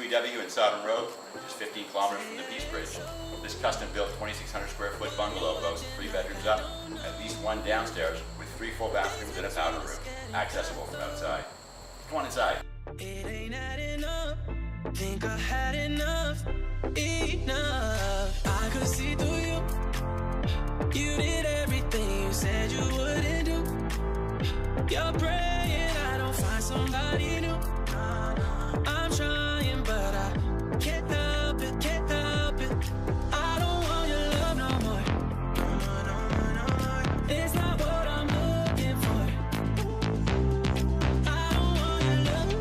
WW in Sodom Road, just 15 kilometers from the Peace Bridge. This custom-built 2,600 square foot bungalow boasts 3 bedrooms up, at least 1 downstairs, with 3 full bathrooms and a powder room, accessible from outside. Come on inside. It ain't adding up. Think I had enough. I could see through you. You did everything you said you wouldn't do. You're praying I don't find somebody new. I'm trying, but I can't help it, can't help it. I don't want your love no more. No more. It's not what I'm looking for. I don't want your love.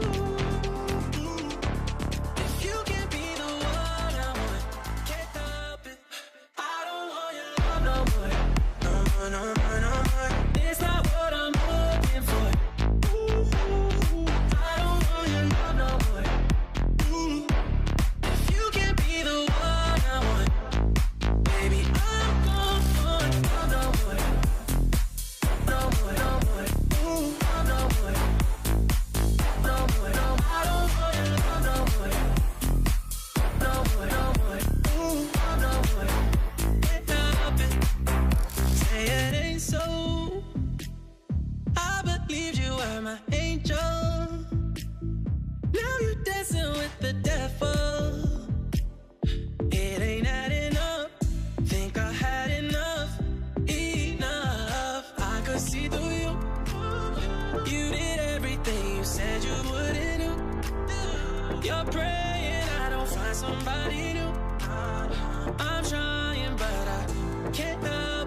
If you can't be the one I want, can't help it. I don't want your love no more. No more. It's not what I'm looking for. I don't want your love no more. If you can't be the one I want, baby, I'm gone for love no more. No more. Love no more. No more. I don't want your love no more. No more. Love no more. Can't help it. Say it ain't so. I believed you were my angel. Now you dancing with the devil. It ain't adding up. Think I had enough. I could see through you. You did everything you said you wouldn't do. You're praying I don't find somebody new. I'm trying, but I can't help